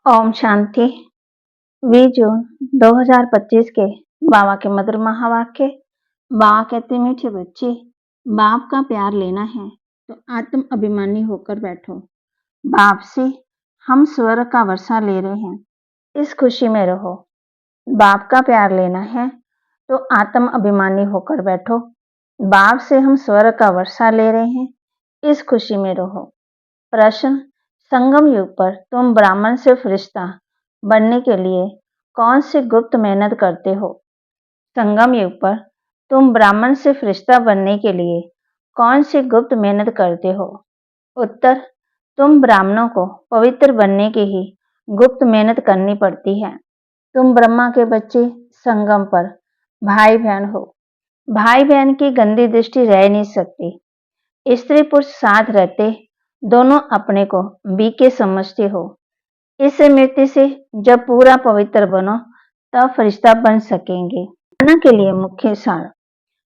ओम शांति। 20 जून 2025 के बाबा के मधुर महावाक्य। बाबा कहते मीठे बच्चे, बाप का प्यार लेना है तो आत्म अभिमानी होकर बैठो। बाप से हम स्वर्ग का वर्षा ले रहे हैं, इस खुशी में रहो। बाप का प्यार लेना है तो आत्म अभिमानी होकर बैठो। बाप से हम स्वर्ग का वर्षा ले रहे हैं, इस खुशी में रहो। प्रश्न: संगम युग पर तुम ब्राह्मण से फरिश्ता बनने के लिए कौन सी गुप्त मेहनत करते हो? संगम युग पर तुम ब्राह्मण से फरिश्ता बनने के लिए कौन सी गुप्त मेहनत करते हो? उत्तर: तुम ब्राह्मणों को पवित्र बनने की ही गुप्त मेहनत करनी पड़ती है। तुम ब्रह्मा के बच्चे संगम पर भाई बहन हो। भाई बहन की गंदी दृष्टि रह नहीं सकती। स्त्री पुरुष साथ रहते दोनों अपने को बीके समझते हो। इस मृत्यु से जब पूरा पवित्र बनो तब फरिश्ता बन सकेंगे। साधना के लिए मुख्य सार: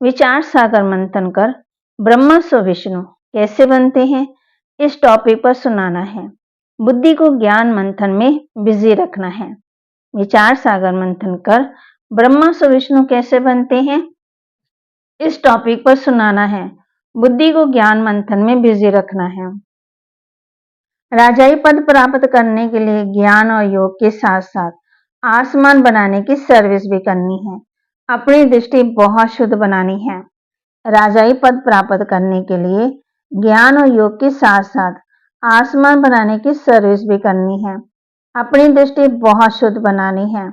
विचार सागर मंथन कर ब्रह्मा से विष्णु कैसे बनते हैं, इस टॉपिक पर सुनाना है। बुद्धि को ज्ञान मंथन में बिजी रखना है। विचार सागर मंथन कर ब्रह्मा से विष्णु कैसे बनते हैं, इस टॉपिक पर सुनाना है। बुद्धि को ज्ञान मंथन में बिजी रखना है। राजाई पद प्राप्त करने के लिए ज्ञान और योग के साथ साथ आसमान बनाने की सर्विस भी करनी है। अपनी दृष्टि बहुत शुद्ध बनानी है। राजाई पद प्राप्त करने के लिए ज्ञान और योग के साथ साथ आसमान बनाने की सर्विस भी करनी है। अपनी दृष्टि बहुत शुद्ध बनानी है।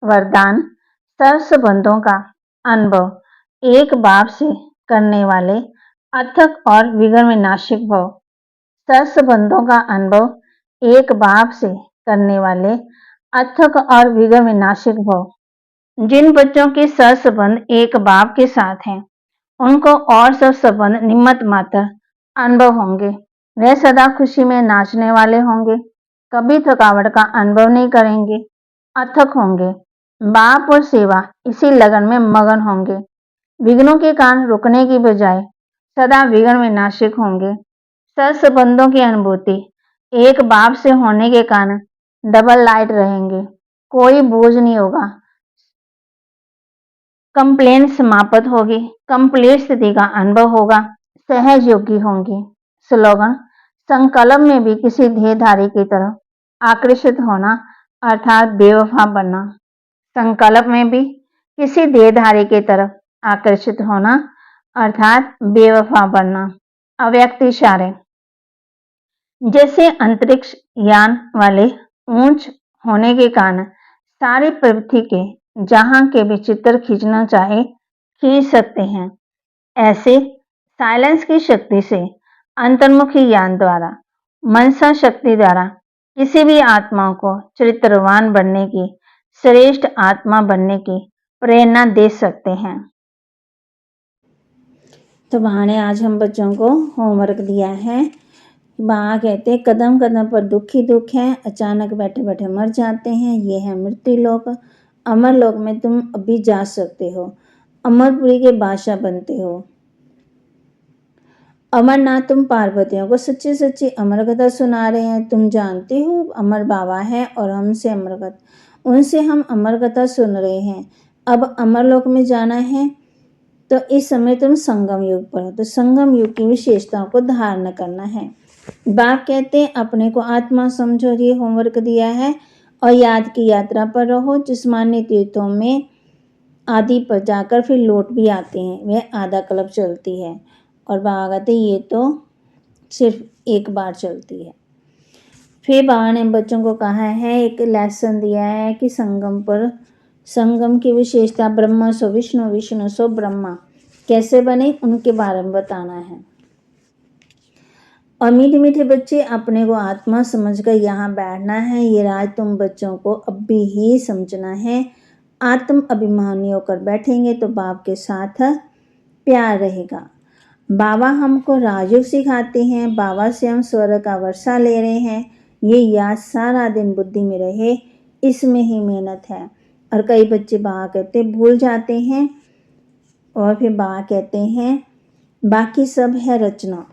वरदान: सर्व संबंधों का अनुभव एक बाप से करने वाले अथक और विघ्न विनाशक भव। सर्व संबंधों का अनुभव एक बाप से करने वाले अथक और विघ्न विनाशक भव। जिन बच्चों के सर्व संबंध एक बाप के साथ हैं, उनको और सब संबंध निमित्त मात्र अनुभव होंगे। वे सदा खुशी में नाचने वाले होंगे, कभी थकावट का अनुभव नहीं करेंगे, अथक होंगे। बाप और सेवा इसी लगन में मगन होंगे। विघ्नों के कारण रुकने की बजाय सदा विघ्न विनाशक होंगे। सर्व संबंधों की अनुभूति एक बाप से होने के कारण डबल लाइट रहेंगे। कोई बोझ नहीं होगा। कंप्लेन समाप्त होगी। कंप्लीट स्थिति का अनुभव होगा। सहज योगी होंगे। स्लोगन: संकल्प में भी किसी ध्येयधारी की तरफ आकर्षित होना अर्थात बेवफा बनना। संकल्प में भी किसी ध्येयधारी की तरफ आकर्षित होना अर्थात बेवफा बनना। अव्यक्त इशारे: जैसे अंतरिक्ष यान वाले ऊंच होने के कारण सारी पृथ्वी के जहां के भी चित्र खींचना चाहे खींच सकते हैं, ऐसे साइलेंस की शक्ति से अंतर्मुखी यान द्वारा मनसा शक्ति द्वारा किसी भी आत्माओं को चरित्रवान बनने की, श्रेष्ठ आत्मा बनने की प्रेरणा दे सकते हैं। तो वहाँ ने आज हम बच्चों को होमवर्क दिया है। वहाँ कहते हैं कदम कदम पर दुख ही दुख है, अचानक बैठे बैठे मर जाते हैं, ये है मृत्यु लोक। अमर लोक में तुम अभी जा सकते हो, अमरपुरी के बादशाह बनते हो। अमरनाथ तुम पार्वतियों को सच्ची सच्ची अमर कथा सुना रहे हैं। तुम जानते हो अमर बाबा है और हमसे अमर कथा, उनसे हम अमर कथा सुन रहे हैं। अब अमरलोक में जाना है तो इस समय तुम संगम युग पर हो, तो संगम युग की विशेषताओं को धारण करना है। बाप कहते हैं अपने को आत्मा समझो, ये होमवर्क दिया है, और याद की यात्रा पर रहो। जिस्मानी तीर्थों में आदि पर जाकर फिर लौट भी आते हैं, वह आधा कल्प चलती है, और बाबा कहते ये तो सिर्फ एक बार चलती है। फिर बाबा ने बच्चों को कहा है, एक लेसन दिया है कि संगम पर संगम की विशेषता ब्रह्मा सो विष्णु, विष्णु सो ब्रह्मा कैसे बने उनके बारे में बताना है। और मीठे मीठे बच्चे अपने को आत्मा समझकर यहाँ बैठना है। ये राज तुम बच्चों को अब भी ही समझना है। आत्म अभिमानी होकर बैठेंगे तो बाप के साथ प्यार रहेगा। बाबा हमको राजयोग सिखाते हैं, बाबा से हम स्वर्ग का वर्षा ले रहे हैं। ये याद सारा दिन बुद्धि में रहे, इसमें ही मेहनत है। और कई बच्चे बाबा कहते भूल जाते हैं, और फिर बाबा कहते हैं बाकी सब है रचना।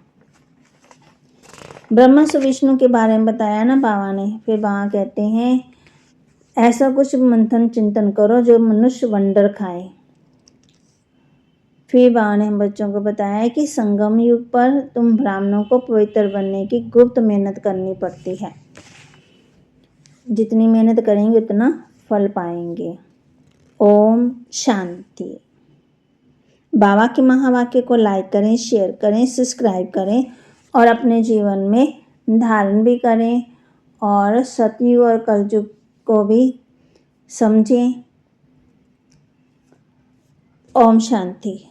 ब्रह्मा से विष्णु के बारे में बताया ना बाबा ने। फिर बाबा कहते हैं ऐसा कुछ मंथन चिंतन करो जो मनुष्य वंडर खाए। फिर बाबा ने हम बच्चों को बताया है कि संगम युग पर तुम ब्राह्मणों को पवित्र बनने की गुप्त मेहनत करनी पड़ती है। जितनी मेहनत करेंगे उतना फल पाएंगे। ओम शांति। बाबा के महावाक्य को लाइक करें, शेयर करें, सब्सक्राइब करें और अपने जीवन में धारण भी करें और सतयुग और कलयुग को भी समझें। ओम शांति।